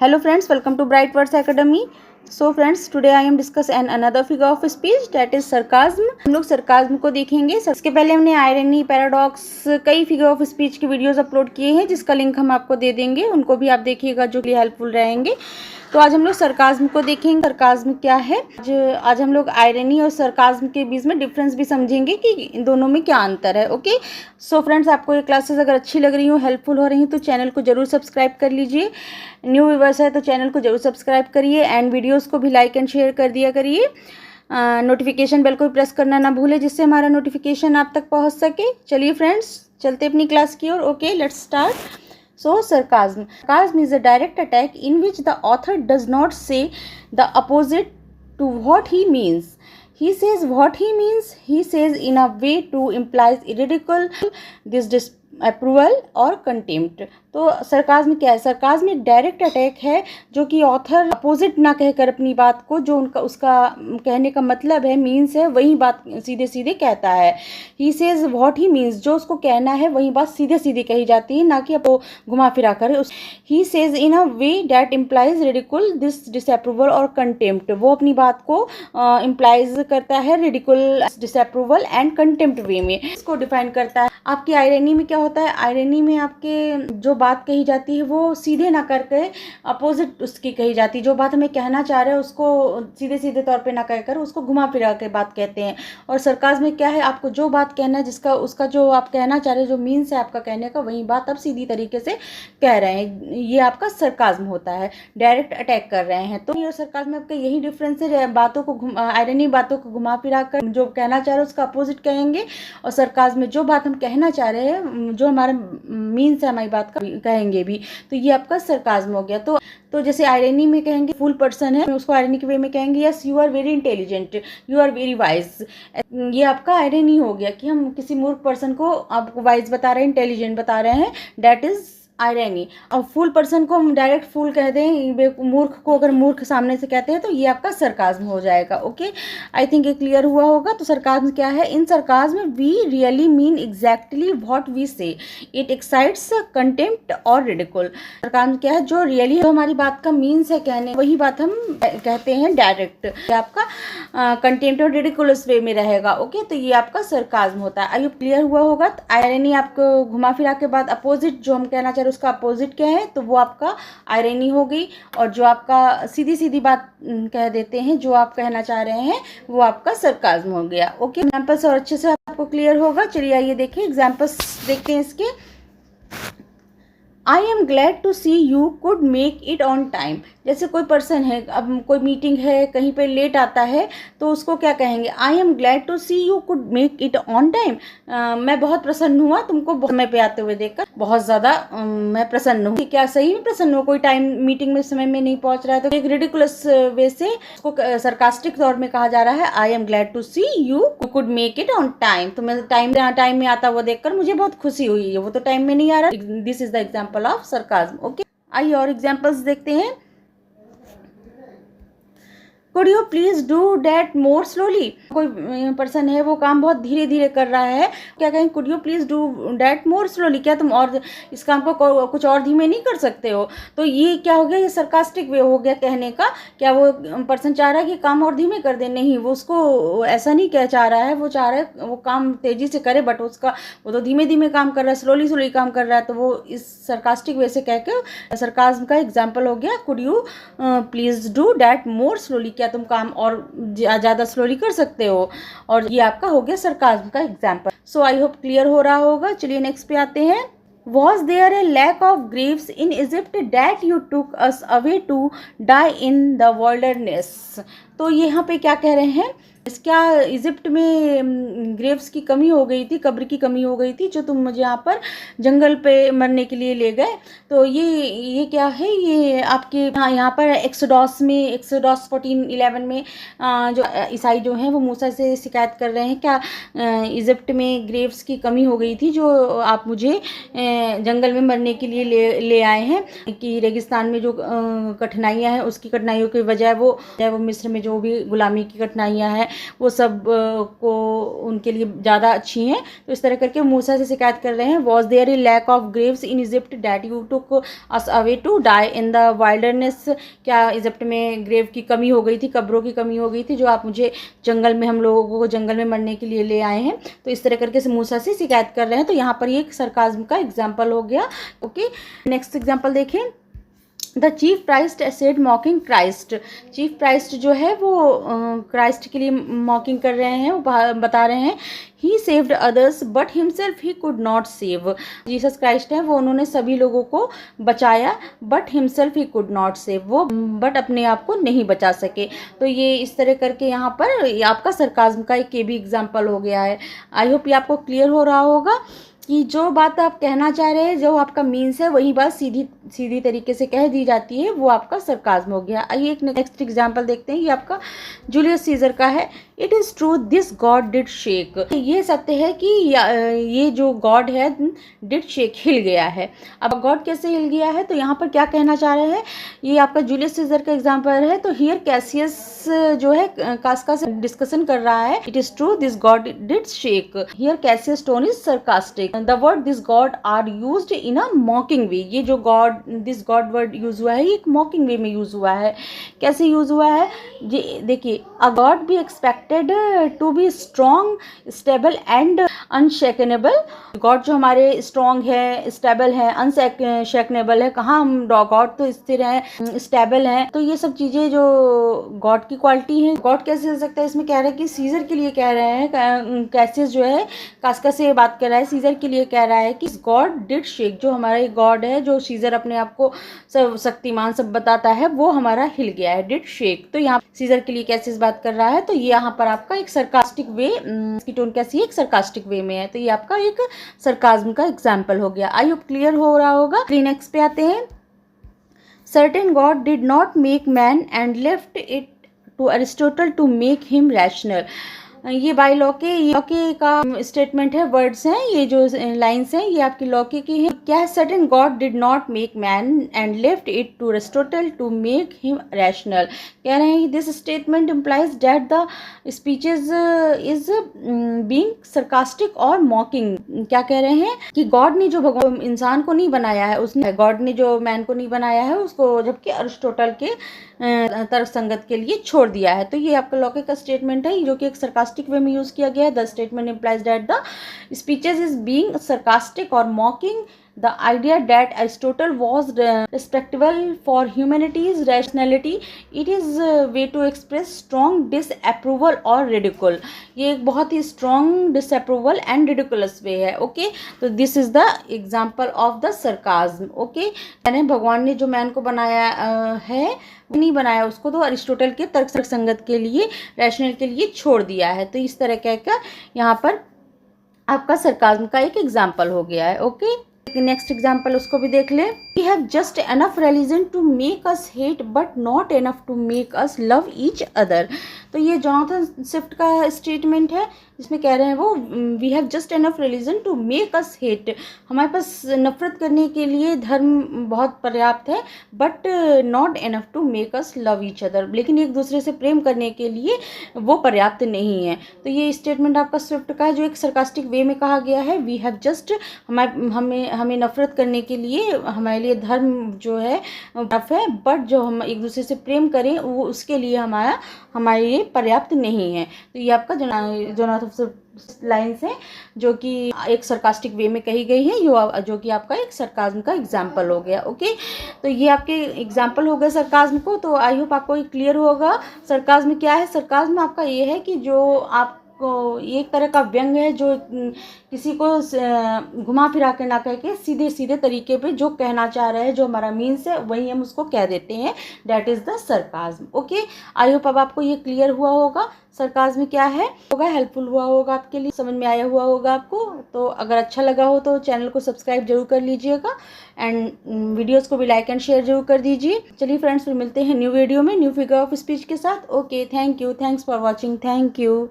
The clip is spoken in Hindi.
Hello friends, welcome to Bright Words Academy. So friends, today I am discuss another figure of speech that is sarcasm. हम लोग sarcasm को देखेंगे। इसके पहले हमने irony, paradox कई figure of speech की वीडियोस अपलोड किए हैं जिसका लिंक हम आपको दे देंगे, उनको भी आप देखिएगा जो कि हेल्पफुल रहेंगे। तो आज हम लोग सरकाज़्म को देखेंगे। सरकाज़्म क्या है? आज हम लोग आयरनी और सरकाज़्म के बीच में डिफरेंस भी समझेंगे कि इन दोनों में क्या अंतर है। ओके, सो फ्रेंड्स, आपको ये क्लासेस अगर अच्छी लग रही हो, हेल्पफुल हो रही हैं, तो चैनल को जरूर सब्सक्राइब कर लीजिए। न्यू व्यूअर्स है तो चैनल को जरूर सब्सक्राइब करिए एंड वीडियोज़ को भी लाइक एंड शेयर कर दिया करिए। नोटिफिकेशन बेल को प्रेस करना ना भूलें जिससे हमारा नोटिफिकेशन आप तक पहुँच सके। चलिए फ्रेंड्स, चलते अपनी क्लास की ओर। Okay, let's start. So sarcasm. Sarcasm is a direct attack in which the author does not say the opposite to what he means. He says what he means. He says in a way to implies ridicule, disapproval और contempt. तो सरकाज़्म क्या है? सरकाज़्म एक डायरेक्ट अटैक है जो कि ऑथर अपोजिट ना कहकर अपनी बात को, जो उनका उसका कहने का मतलब है, मीन्स है, वही बात सीधे सीधे कहता है। He says what he means, जो उसको कहना है वही बात सीधे सीधे कही जाती है, ना कि आपको घुमा फिरा कर। He says in a way that implies ridicule, disapproval और कंटेम्प्ट। वो अपनी बात को इम्प्लाइज करता है ridicule, disapproval and contempt way में, इसको डिफाइन करता है। आपकी आयरनी में क्या होता है? आयरनी में आपके जो बात कही जाती है वो सीधे ना करके अपोजिट उसकी कही जाती है। जो बात हमें कहना चाह रहे हैं उसको सीधे सीधे तौर पे ना कहकर उसको घुमा फिरा के बात कहते हैं। और सरकाज़्म में क्या है? आपको जो बात कहना है, जिसका उसका जो आप कहना चाह रहे हैं, जो मीन्स है आपका कहने का, वही बात आप सीधी तरीके से कह रहे हैं। ये आपका सरकाज़्म होता है, डायरेक्ट अटैक कर रहे हैं। तो ये सरकाज़्म में आपका यही डिफरेंस है। बातों को आयरनी बातों को घुमा फिरा कर जो कहना चाह रहे हैं उसका अपोजिट कहेंगे, और सरकाज़्म में जो बात हम कहना चाह रहे हैं, जो हमारा मीन्स है हमारी बात का, कहेंगे भी। तो ये आपका सरकाज़्म हो गया। तो जैसे आयरनी में कहेंगे फुल पर्सन है, उसको आयरनी के वे में कहेंगे yes you are very intelligent, you are very wise. ये आपका आयरनी हो गया कि हम किसी मूर्ख पर्सन को आपको वाइज बता रहे हैं, इंटेलिजेंट बता रहे हैं, डैट इज आयरनी। और फुल पर्सन को हम डायरेक्ट फुल कह दें, मूर्ख को अगर मूर्ख सामने से कहते हैं तो ये आपका सरकाज़्म हो जाएगा। ओके, आई थिंक ये क्लियर हुआ होगा। तो सरकाज़्म क्या है? In sarcasm we really mean exactly what we say, it excites contempt और रिडिकुल। सरकाज़्म क्या है? जो रियली हमारी बात का मीन्स है कहने, वही बात हम कहते हैं डायरेक्ट। आपका कंटेम्प्ट और रिडिकुलस वे में रहेगा। ओके, तो ये आपका सरकाज़्म होता है। आई क्लियर हुआ होगा। आयरनी आपको घुमा फिरा के बाद अपोजिट जो हम कहना चाह रहे हैं उसका अपोजिट क्या है, तो वो आपका आयरनी हो गई। और जो आपका सीधी सीधी बात कह देते हैं, जो आप कहना चाह रहे हैं, वो आपका सरकाज़्म हो गया। ओके, एग्जाम्पल्स और अच्छे से आपको क्लियर होगा। चलिए आइए देखिए, एग्जाम्पल्स देखते हैं इसके। I am glad to see you could make it on time. जैसे कोई पर्सन है, अब कोई मीटिंग है, कहीं पे लेट आता है, तो उसको क्या कहेंगे? I am glad to see you could make it on time. मैं बहुत प्रसन्न हुआ तुमको समय पे आते हुए देखकर, बहुत ज़्यादा मैं प्रसन्न हूँ। क्या सही में प्रसन्न हो? कोई टाइम मीटिंग में समय में नहीं पहुँच रहा है तो एक रिडिकुलस वे से उसको सरकास्टिक तौर में कहा जा रहा है, I am glad to see you could make it on time. तो मैं टाइम में आता हुआ देखकर मुझे बहुत खुशी हुई है, वो तो टाइम में नहीं आ रहा। This is the example of sarcasm. Okay, आइए और एग्जाम्पल्स देखते हैं। Could you please do that more slowly. कोई पर्सन है, वो काम बहुत धीरे धीरे कर रहा है, क्या कहें? Could you please do that more slowly. क्या तुम और इस काम को कुछ और धीमे नहीं कर सकते हो? तो ये क्या हो गया? ये सरकास्टिक वे हो गया कहने का। क्या वो पर्सन चाह रहा है कि काम और धीमे कर दे? नहीं, वो उसको ऐसा नहीं कह चाह रहा है। वो चाह रहा है वो काम तेजी से करे, बट वो तो धीमे धीमे काम कर रहा है, स्लोली स्लोली काम कर रहा है। तो वो इस सरकास्टिक वे से कह के सरकाज़्म का एग्जाम्पल हो गया, could you please do that more slowly. क्या तुम काम और ज़्यादा स्लोली कर सकते हो? और ये आपका हो गया सरकाज़्म का example. So I hope clear हो रहा होगा। चलिए नेक्स्ट पे आते हैं। Was there a lack of graves in Egypt that you took us away to die in the wilderness? तो यहाँ पे क्या कह रहे हैं? क्या इजिप्ट में ग्रेव्स की कमी हो गई थी, कब्र की कमी हो गई थी, जो तुम मुझे यहाँ पर जंगल पे मरने के लिए ले गए? तो ये क्या है? ये आपके यहाँ पर एक्सोडस में, एक्सोडस 14:11 में जो ईसाई जो हैं वो मूसा से शिकायत कर रहे हैं, क्या इजिप्ट में ग्रेव्स की कमी हो गई थी जो आप मुझे जंगल में मरने के लिए ले आए हैं, कि रेगिस्तान में जो कठिनाइयाँ हैं उसकी कठिनाइयों की वजह वो मिस्र में जो भी गुलामी की कठिनाइयाँ हैं वो सब को उनके लिए ज़्यादा अच्छी हैं। तो इस तरह करके मूसा से शिकायत कर रहे हैं। Was there a lack of graves in Egypt that you took us away to die in the wilderness, क्या इजिप्ट में ग्रेव की कमी हो गई थी, कब्रों की कमी हो गई थी, जो आप मुझे जंगल में, हम लोगों को जंगल में मरने के लिए ले आए हैं। तो इस तरह करके से मूसा से शिकायत कर रहे हैं। तो यहाँ पर ये एक सरकाज़्म का एग्जाम्पल हो गया। ओके, नेक्स्ट एग्जाम्पल देखें। The chief priest said मॉकिंग Christ. Chief priest जो है वो क्राइस्ट के लिए मॉकिंग कर रहे हैं, वो बता रहे हैं he saved others but himself he could not save. Jesus Christ है वो, उन्होंने सभी लोगों को बचाया but himself he could not save, वो बट अपने आप को नहीं बचा सके। तो ये इस तरह करके यहाँ पर आपका सरकाज़्म का एक ये भी एग्जाम्पल हो गया है। आई होप ये आपको क्लियर हो रहा होगा कि जो बात आप कहना चाह रहे हैं, जो आपका मीन्स है, वही बात सीधी तरीके से कह दी जाती है, वो आपका सरकाज़्म हो गया। आइए एक नेक्स्ट एग्जांपल देखते हैं। ये आपका जूलियस सीजर का है। It is true this god did shake. ये सत्य है कि ये जो गॉड है डिड शेक, हिल गया है। अब गॉड कैसे हिल गया है, तो यहाँ पर क्या कहना चाह रहे हैं, ये आपका जूलियस सीजर का एग्जाम्पल है। तो हियर कैसियस जो है कास्का से डिस्कशन कर रहा है। It is true this god did shake, here Cassius tone is sarcastic, the word this god are used in a mocking way. ये जो god, this god word use हुआ है, ये एक मॉकिंग वे में यूज हुआ है। कैसे यूज हुआ है, ये देखिए, a god be expected to be strong, stable and unshakable. God जो हमारे स्ट्रॉन्ग है, स्टेबल है, अनशेकनेबल है। कहाँ हम गॉड तो स्थिर है, स्टेबल है। तो ये सब चीज़ें जो गॉड की क्वालिटी है। गॉड कैसे हो सकता है, इसमें कह रहे हैं कि सीजर के लिए कह रहे हैं, कैसियस जो है कास्का से बात कर रहा है, सीजर के लिए कह रहा है कि गॉड डिड शेक, जो हमारा गॉड है, जो सीजर अपने आप को सब शक्तिमान सब बताता है, वो हमारा हिल गया है, डिड शेक। तो यहाँ सीजर के लिए कैसियस बात कर रहा है। तो ये यहाँ पर आपका एक सरकास्टिक वे, इसकी टोन कैसी है, एक सरकास्टिक वे में है। तो ये आपका एक सरकाज़्म का एग्जाम्पल हो गया। आई होप क्लियर हो रहा होगा। नेक्स्ट पे आते हैं। Certain God did not make man and left it to Aristotle to make him rational. ये बाय लॉके का स्टेटमेंट है, वर्ड्स हैं, ये जो लाइंस हैं ये आपकी लॉके की है। क्या है, certain God did not make man and left it to Aristotle to make him rational. कह रहे हैं this statement implies that the speeches is being sarcastic और मॉकिंग। क्या कह रहे हैं कि गॉड ने जो भगवान इंसान को नहीं बनाया है, उसने गॉड ने जो मैन को नहीं बनाया है उसको, जबकि अरिस्टोटल के तर्क संगत के लिए छोड़ दिया है। तो ये आपका लॉके का स्टेटमेंट है, जो कि एक सरकास्टिक वे में यूज किया गया है। The statement implies that the speeches is being sarcastic और मॉकिंग the idea that Aristotle was respectable for humanity's rationality. It is a way to express strong disapproval or ridicule. ये एक बहुत ही strong disapproval and ridiculous way है। ओके, तो this is the example of the sarcasm. Okay, यानी भगवान ने जो मैन को बनाया है, नहीं बनाया उसको, तो अरिस्टोटल के तर्क संगत के लिए, रैशनल के लिए छोड़ दिया है। तो इस तरह का यहाँ पर आपका सरकाज़्म का एक एग्जाम्पल हो गया है। ओके, नेक्स्ट एग्जाम्पल उसको भी देख ले। We have just enough religion to make us hate but not enough to make us love each other. तो ये जोनाथन स्विफ्ट का स्टेटमेंट है, जिसमें कह रहे हैं वो, we have just enough religion to make us hate. हमारे पास नफरत करने के लिए धर्म बहुत पर्याप्त है, but not enough to make us love each other. लेकिन एक दूसरे से प्रेम करने के लिए वो पर्याप्त नहीं है। तो ये स्टेटमेंट आपका स्विफ्ट का है, जो एक सरकास्टिक वे में कहा गया है। वी हैव जस्ट, हमें नफरत करने के लिए हमारे लिए धर्म जो है टफ है, बट जो हम एक दूसरे से प्रेम करें वो उसके लिए हमारे लिए पर्याप्त नहीं है। तो ये आपका जोनाथन लाइन्स हैं, जो कि एक सरकास्टिक वे में कही गई है, जो कि आपका एक सरकाज़्म का एग्जाम्पल हो गया। ओके, तो ये आपके एग्जाम्पल हो गए सरकाज़्म को। तो आई होप आपको क्लियर होगा सरकाज़्म क्या है। सरकाज़्म आपका ये है कि जो आपको एक तरह का व्यंग है, जो किसी को घुमा फिरा के ना कह के सीधे सीधे तरीके पे जो कहना चाह रहे हैं, जो हमारा मीन्स है, वही हम उसको कह देते हैं, that is the sarcasm. Okay, I hope अब आपको ये क्लियर हुआ होगा सरकाज़्म क्या है, होगा हेल्पफुल हुआ होगा आपके लिए, समझ में आया हुआ होगा आपको। तो अगर अच्छा लगा हो तो चैनल को सब्सक्राइब जरूर कर लीजिएगा, एंड वीडियोस को भी लाइक एंड शेयर जरूर कर दीजिए। चलिए फ्रेंड्स, फिर मिलते हैं न्यू वीडियो में न्यू फिगर ऑफ स्पीच के साथ। Okay, thank you, thanks for watching, thank you.